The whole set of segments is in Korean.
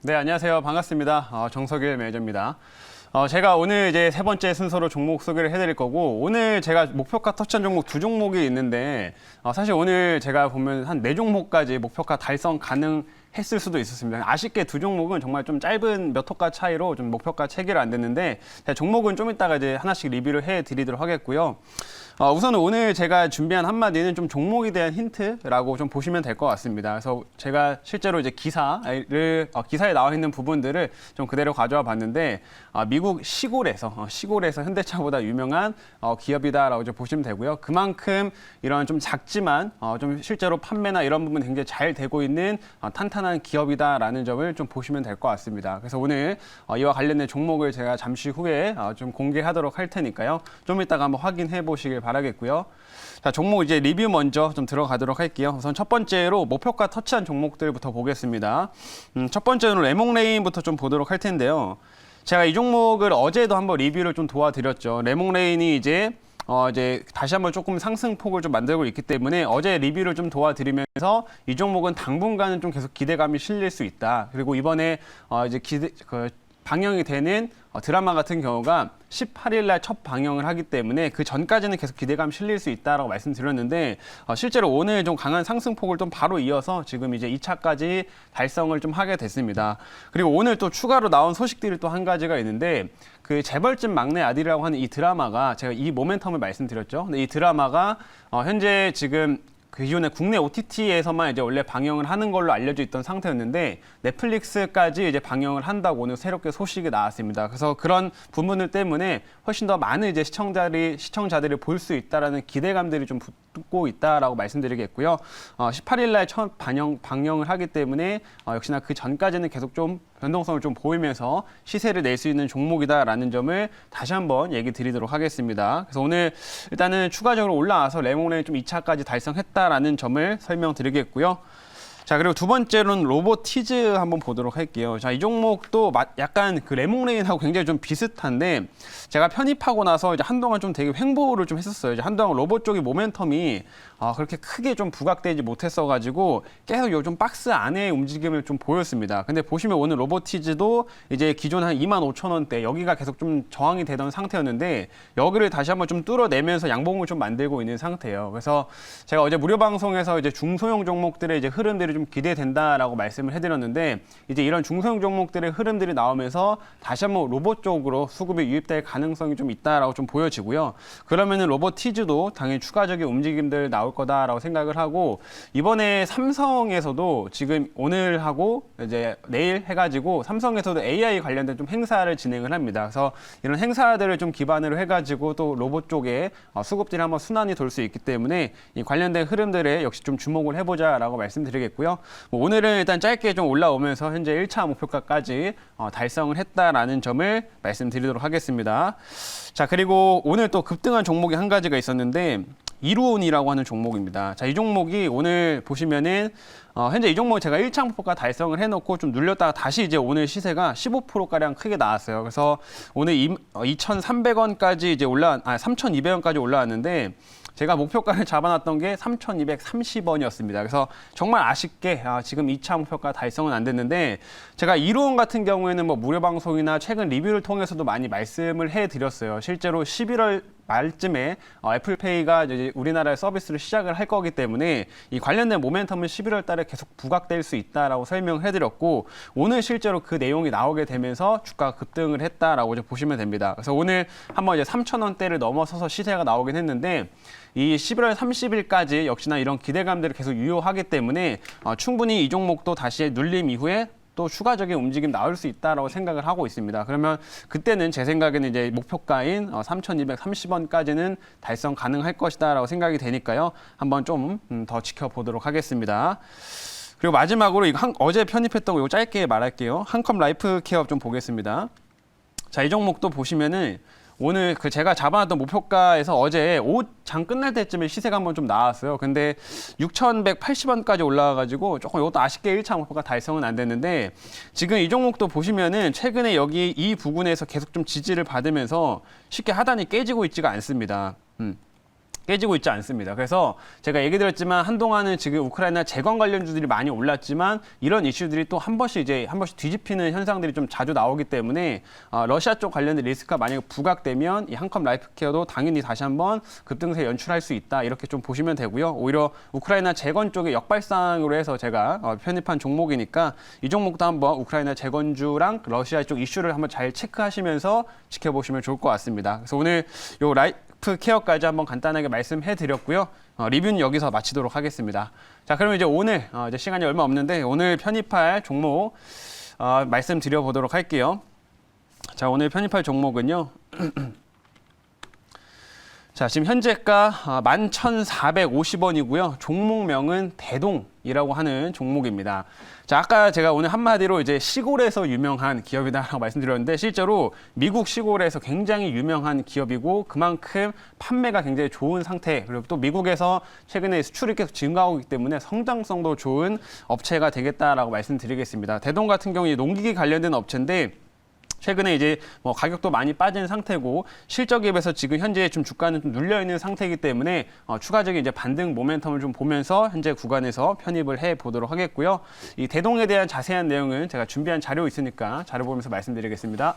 네, 안녕하세요. 반갑습니다. 정석일 매니저입니다. 제가 오늘 이제 세 번째 순서로 종목 소개를 해드릴 거고, 오늘 제가 목표가 터치한 종목 두 종목이 있는데, 사실 오늘 제가 보면 한 네 종목까지 목표가 달성 가능했을 수도 있었습니다. 아쉽게 두 종목은 정말 좀 짧은 몇 호가 차이로 좀 목표가 체결 안 됐는데, 종목은 좀 이따가 이제 하나씩 리뷰를 해드리도록 하겠고요. 우선 오늘 제가 준비한 한마디는 좀 종목에 대한 힌트라고 좀 보시면 될 것 같습니다. 그래서 제가 실제로 이제 기사에 나와 있는 부분들을 좀 그대로 가져와 봤는데, 미국 시골에서 현대차보다 유명한 기업이다라고 좀 보시면 되고요. 그만큼 이런 좀 작지만 좀 실제로 판매나 이런 부분 굉장히 잘 되고 있는 탄탄한 기업이다라는 점을 좀 보시면 될 것 같습니다. 그래서 오늘 이와 관련된 종목을 제가 잠시 후에 좀 공개하도록 할 테니까요. 좀 이따가 한번 확인해 보시길 바라겠고요. 자, 종목 이제 리뷰 먼저 좀 들어가도록 할게요. 우선 첫 번째로 목표가 터치한 종목들부터 보겠습니다. 첫 번째는 레몽레인부터 좀 보도록 할 텐데요. 제가 이 종목을 어제도 한번 리뷰를 좀 도와드렸죠. 레몽레인이 이제 다시 한번 조금 상승폭을 좀 만들고 있기 때문에 어제 리뷰를 좀 도와드리면서 이 종목은 당분간은 좀 계속 기대감이 실릴 수 있다. 그리고 이번에 방영이 되는 드라마 같은 경우가 18일 날 첫 방영을 하기 때문에 그 전까지는 계속 기대감 실릴 수 있다라고 말씀드렸는데 실제로 오늘 좀 강한 상승폭을 좀 바로 이어서 지금 이제 2차까지 달성을 좀 하게 됐습니다. 그리고 오늘 또 추가로 나온 소식들이 또 한 가지가 있는데 그 재벌집 막내 아들이라고 하는 이 드라마가 제가 이 모멘텀을 말씀드렸죠. 근데 이 드라마가 현재 지금 그 기존에 국내 OTT에서만 이제 원래 방영을 하는 걸로 알려져 있던 상태였는데 넷플릭스까지 이제 방영을 한다고 오늘 새롭게 소식이 나왔습니다. 그래서 그런 부분들 때문에 훨씬 더 많은 이제 시청자들이 볼 수 있다라는 기대감들이 좀 붙고 있다라고 말씀드리겠고요. 18일 날 첫 방영을 하기 때문에 역시나 그 전까지는 계속 좀 변동성을 좀 보이면서 시세를 낼 수 있는 종목이다라는 점을 다시 한번 얘기 드리도록 하겠습니다. 그래서 오늘 일단은 추가적으로 올라와서 레몽레인 좀 2차까지 달성했다라는 점을 설명드리겠고요. 자, 그리고 두 번째로는 로보티즈 한번 보도록 할게요. 자, 이 종목도 약간 그 레몽레인하고 굉장히 좀 비슷한데 제가 편입하고 나서 이제 한동안 좀 되게 횡보를 좀 했었어요. 이제 한동안 로봇 쪽의 모멘텀이 그렇게 크게 좀 부각되지 못했어가지고 계속 요즘 박스 안에 움직임을 좀 보였습니다. 근데 보시면 오늘 로보티즈도 이제 기존 한 25,000원대 여기가 계속 좀 저항이 되던 상태였는데 여기를 다시 한번 좀 뚫어내면서 양봉을 좀 만들고 있는 상태예요. 그래서 제가 어제 무료 방송에서 이제 중소형 종목들의 이제 흐름들이 좀 기대된다라고 말씀을 해드렸는데 이제 이런 중소형 종목들의 흐름들이 나오면서 다시 한번 로봇 쪽으로 수급이 유입될 가능성이 좀 있다라고 좀 보여지고요. 그러면은 로보티즈도 당연히 추가적인 움직임들 나올 거다라고 생각을 하고 이번에 삼성에서도 지금 오늘 하고 이제 내일 해가지고 삼성에서도 AI 관련된 좀 행사를 진행을 합니다. 그래서 이런 행사들을 좀 기반으로 해가지고 또 로봇 쪽에 수급들이 한번 순환이 돌 수 있기 때문에 이 관련된 흐름들에 역시 좀 주목을 해보자라고 말씀드리겠고요. 오늘은 일단 짧게 좀 올라오면서 현재 1차 목표가까지 달성을 했다라는 점을 말씀드리도록 하겠습니다. 자, 그리고 오늘 또 급등한 종목이 한 가지가 있었는데 이루온이라고 하는 종목입니다. 자, 이 종목이 오늘 보시면은 현재 이 종목 제가 1차 목표가 달성을 해놓고 좀 눌렸다가 다시 이제 오늘 시세가 15%가량 크게 나왔어요. 그래서 오늘 2,300원까지 이제 3,200원까지 올라왔는데 제가 목표가를 잡아놨던 게 3,230원이었습니다. 그래서 정말 아쉽게 지금 2차 목표가 달성은 안 됐는데 제가 이루온 같은 경우에는 뭐 무료 방송이나 최근 리뷰를 통해서도 많이 말씀을 해드렸어요. 실제로 11월 말쯤에 애플페이가 이제 우리나라에 서비스를 시작을 할 거기 때문에 이 관련된 모멘텀은 11월 달에 계속 부각될 수 있다라고 설명을 해드렸고 오늘 실제로 그 내용이 나오게 되면서 주가가 급등을 했다라고 이제 보시면 됩니다. 그래서 오늘 한번 이제 3,000원대를 넘어서서 시세가 나오긴 했는데 이 11월 30일까지 역시나 이런 기대감들을 계속 유효하기 때문에 충분히 이 종목도 다시 눌림 이후에 또 추가적인 움직임 나올 수 있다라고 생각을 하고 있습니다. 그러면 그때는 제 생각에는 이제 목표가인 3,230원까지는 달성 가능할 것이다라고 생각이 되니까요. 한번 좀 더 지켜보도록 하겠습니다. 그리고 마지막으로 이거 어제 편입했던 거 이거 짧게 말할게요. 한컴 라이프 케어 좀 보겠습니다. 자, 이 종목도 보시면은 오늘 그 제가 잡아놨던 목표가에서 어제 오후 장 끝날 때쯤에 시세가 한번 좀 나왔어요. 근데 6,180원까지 올라와가지고 조금 이것도 아쉽게 1차 목표가 달성은 안 됐는데 지금 이 종목도 보시면은 최근에 여기 이 부분에서 계속 좀 지지를 받으면서 쉽게 하단이 깨지고 있지가 않습니다. 깨지고 있지 않습니다. 그래서 제가 얘기 드렸지만 한동안은 지금 우크라이나 재건 관련주들이 많이 올랐지만 이런 이슈들이 또 한 번씩 뒤집히는 현상들이 좀 자주 나오기 때문에 러시아 쪽 관련된 리스크가 만약에 부각되면 이 한컴 라이프케어도 당연히 다시 한번 급등세 연출할 수 있다. 이렇게 좀 보시면 되고요. 오히려 우크라이나 재건 쪽의 역발상으로 해서 제가 편입한 종목이니까 이 종목도 한번 우크라이나 재건주랑 러시아 쪽 이슈를 한번 잘 체크하시면서 지켜보시면 좋을 것 같습니다. 그래서 오늘 요 라이프 케어까지 한번 간단하게 말씀해 드렸고요. 리뷰는 여기서 마치도록 하겠습니다. 자, 그러면 이제 오늘 이제 시간이 얼마 없는데 오늘 편입할 종목 말씀드려 보도록 할게요. 자, 오늘 편입할 종목은요. 자, 지금 현재가 11,450원이고요. 종목명은 대동이라고 하는 종목입니다. 자, 아까 제가 오늘 한마디로 이제 시골에서 유명한 기업이다라고 말씀드렸는데 실제로 미국 시골에서 굉장히 유명한 기업이고 그만큼 판매가 굉장히 좋은 상태, 그리고 또 미국에서 최근에 수출이 계속 증가하고 있기 때문에 성장성도 좋은 업체가 되겠다라고 말씀드리겠습니다. 대동 같은 경우에 농기계 관련된 업체인데 최근에 이제 뭐 가격도 많이 빠진 상태고 실적 기업에서 지금 현재 좀 주가는 좀 눌려 있는 상태이기 때문에 추가적인 이제 반등 모멘텀을 좀 보면서 현재 구간에서 편입을 해 보도록 하겠고요. 이 대동에 대한 자세한 내용은 제가 준비한 자료 있으니까 자료 보면서 말씀드리겠습니다.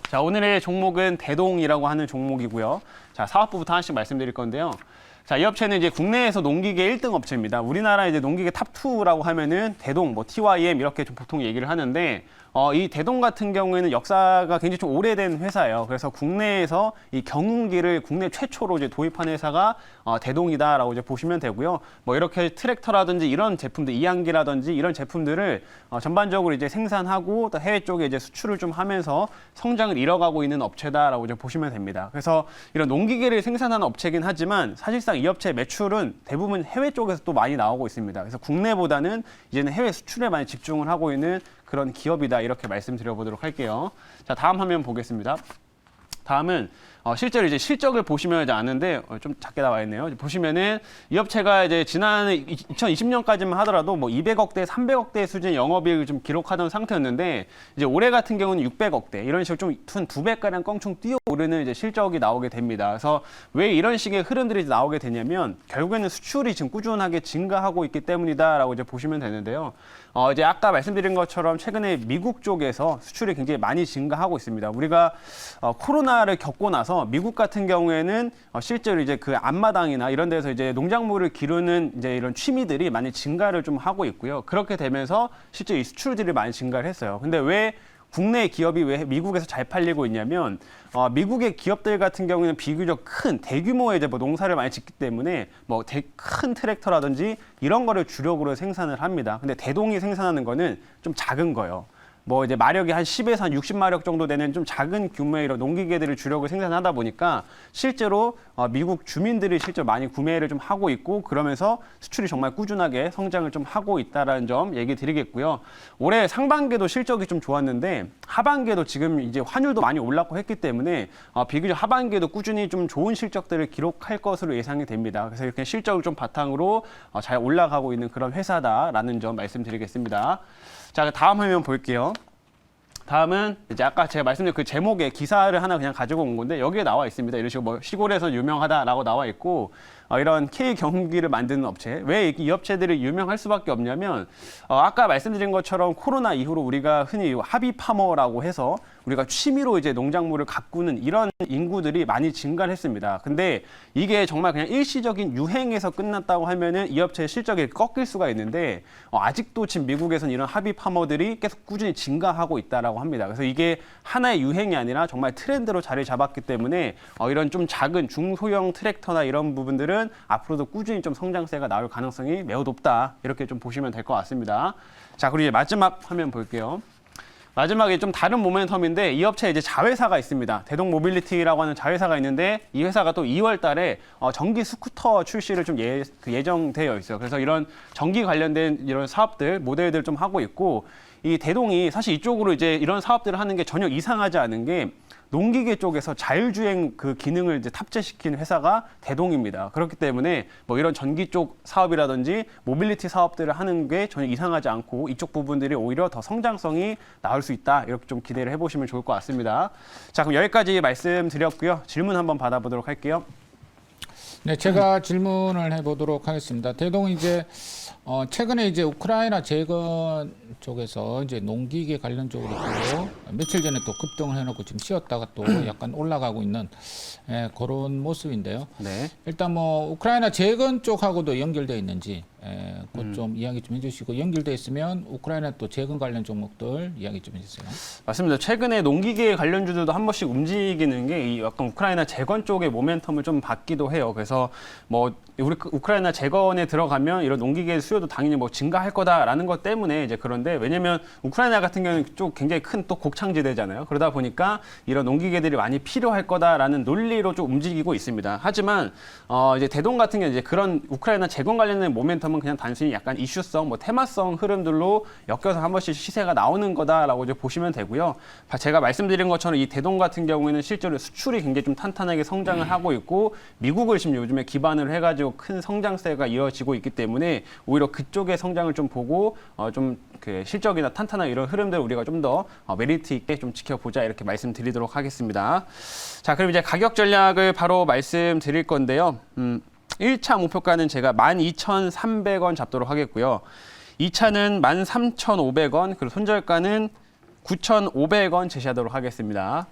자, 오늘의 종목은 대동이라고 하는 종목이고요. 자, 사업부부터 하나씩 말씀드릴 건데요. 자, 이 업체는 이제 국내에서 농기계 1등 업체입니다. 우리나라 이제 농기계 탑2라고 하면은 대동, 뭐 TYM 이렇게 좀 보통 얘기를 하는데 이 대동 같은 경우에는 역사가 굉장히 좀 오래된 회사예요. 그래서 국내에서 이 경운기를 국내 최초로 이제 도입한 회사가 대동이다라고 이제 보시면 되고요. 뭐 이렇게 트랙터라든지 이런 제품들, 이항기라든지 이런 제품들을 전반적으로 이제 생산하고 또 해외 쪽에 이제 수출을 좀 하면서 성장을 이뤄가고 있는 업체다라고 이제 보시면 됩니다. 그래서 이런 농기계를 생산하는 업체긴 하지만 사실상 이 업체의 매출은 대부분 해외 쪽에서 또 많이 나오고 있습니다. 그래서 국내보다는 이제는 해외 수출에 많이 집중을 하고 있는 그런 기업이다, 이렇게 말씀드려보도록 할게요. 자, 다음 화면 보겠습니다. 다음은 실제로 이제 실적을 보시면 이제 아는데 좀 작게 나와 있네요. 보시면은 이 업체가 이제 지난 2020년까지만 하더라도 뭐 200억대, 300억대 수준의 영업이익을 좀 기록하던 상태였는데 이제 올해 같은 경우는 600억대 이런 식으로 좀 한 2배가량 껑충 뛰어오르는 이제 실적이 나오게 됩니다. 그래서 왜 이런 식의 흐름들이 나오게 되냐면 결국에는 수출이 지금 꾸준하게 증가하고 있기 때문이다라고 이제 보시면 되는데요. 이제 아까 말씀드린 것처럼 최근에 미국 쪽에서 수출이 굉장히 많이 증가하고 있습니다. 우리가 코로나를 겪고 나서 미국 같은 경우에는 실제로 이제 그 앞마당이나 이런 데서 이제 농작물을 기르는 이제 이런 취미들이 많이 증가를 좀 하고 있고요. 그렇게 되면서 실제 이 수출들이 많이 증가를 했어요. 근데 왜 국내 기업이 왜 미국에서 잘 팔리고 있냐면 미국의 기업들 같은 경우는 비교적 큰 대규모의 이제 뭐 농사를 많이 짓기 때문에 뭐 큰 트랙터라든지 이런 거를 주력으로 생산을 합니다. 근데 대동이 생산하는 거는 좀 작은 거예요. 뭐 이제 마력이 한 10에서 한 60마력 정도 되는 좀 작은 규모의 이런 농기계들을 주력으로 생산하다 보니까 실제로 미국 주민들이 실제로 많이 구매를 좀 하고 있고 그러면서 수출이 정말 꾸준하게 성장을 좀 하고 있다라는 점 얘기 드리겠고요. 올해 상반기에도 실적이 좀 좋았는데 하반기에도 지금 이제 환율도 많이 올랐고 했기 때문에 비교적 하반기에도 꾸준히 좀 좋은 실적들을 기록할 것으로 예상이 됩니다. 그래서 이렇게 실적을 좀 바탕으로 잘 올라가고 있는 그런 회사다라는 점 말씀드리겠습니다. 자, 다음 화면 볼게요. 다음은 이제 아까 제가 말씀드린 그 제목의 기사를 하나 그냥 가지고 온 건데 여기에 나와 있습니다. 이런 식으로 뭐 시골에서 유명하다라고 나와 있고 이런 K 경기를 만드는 업체. 왜 이 업체들이 유명할 수밖에 없냐면 아까 말씀드린 것처럼 코로나 이후로 우리가 흔히 하비 파머라고 해서 우리가 취미로 이제 농작물을 가꾸는 이런 인구들이 많이 증가를 했습니다. 근데 이게 정말 그냥 일시적인 유행에서 끝났다고 하면은 이 업체의 실적이 꺾일 수가 있는데 아직도 지금 미국에서는 이런 하비 파머들이 계속 꾸준히 증가하고 있다라고 합니다. 그래서 이게 하나의 유행이 아니라 정말 트렌드로 자리 잡았기 때문에 이런 좀 작은 중소형 트랙터나 이런 부분들은 앞으로도 꾸준히 좀 성장세가 나올 가능성이 매우 높다. 이렇게 좀 보시면 될 것 같습니다. 자, 그리고 이제 마지막 화면 볼게요. 마지막에 좀 다른 모멘텀인데 이 업체에 이제 자회사가 있습니다. 대동 모빌리티라고 하는 자회사가 있는데 이 회사가 또 2월 달에 전기 스쿠터 출시를 좀 예정되어 있어요. 그래서 이런 전기 관련된 이런 사업들, 모델들 좀 하고 있고 이 대동이 사실 이쪽으로 이제 이런 사업들을 하는 게 전혀 이상하지 않은 게 농기계 쪽에서 자율주행 그 기능을 이제 탑재시킨 회사가 대동입니다. 그렇기 때문에 뭐 이런 전기 쪽 사업이라든지 모빌리티 사업들을 하는 게 전혀 이상하지 않고 이쪽 부분들이 오히려 더 성장성이 나올 수 있다. 이렇게 좀 기대를 해보시면 좋을 것 같습니다. 자, 그럼 여기까지 말씀드렸고요. 질문 한번 받아보도록 할게요. 네, 제가 질문을 해보도록 하겠습니다. 대동 이제 최근에 이제 우크라이나 재건 쪽에서 이제 농기계 관련 쪽으로 또 며칠 전에 또 급등을 해놓고 지금 쉬었다가 또 약간 올라가고 있는 그런 모습인데요. 네. 일단 뭐 우크라이나 재건 쪽하고도 연결되어 있는지 그것 좀 이야기 좀 해주시고 연결되어 있으면 우크라이나 또 재건 관련 종목들 이야기 좀 해주세요. 맞습니다. 최근에 농기계 관련주들도 한 번씩 움직이는 게 이 약간 우크라이나 재건 쪽의 모멘텀을 좀 받기도 해요. 그래서 뭐 우리 우크라이나 재건에 들어가면 이런 농기계 수요도 당연히 뭐 증가할 거다라는 것 때문에 이제 그런데 왜냐면 우크라이나 같은 경우는 쪽 굉장히 큰 또 곡창지대잖아요. 그러다 보니까 이런 농기계들이 많이 필요할 거다라는 논리로 좀 움직이고 있습니다. 하지만 이제 대동 같은 경우 이제 그런 우크라이나 재건 관련된 모멘텀은 그냥 단순히 약간 이슈성, 뭐 테마성 흐름들로 엮여서 한 번씩 시세가 나오는 거다라고 이제 보시면 되고요. 제가 말씀드린 것처럼 이 대동 같은 경우에는 실제로 수출이 굉장히 좀 탄탄하게 성장을 하고 있고 미국을 지금 요즘에 기반으로 해가지고 큰 성장세가 이어지고 있기 때문에 오히려 그쪽의 성장을 좀 보고 좀 그 실적이나 탄탄한 이런 흐름들을 우리가 좀 더 메리트 있게 좀 지켜보자 이렇게 말씀드리도록 하겠습니다. 자, 그럼 이제 가격 전략을 바로 말씀드릴 건데요. 1차 목표가는 제가 12,300원 잡도록 하겠고요. 2차는 13,500원, 그리고 손절가는 9,500원 제시하도록 하겠습니다.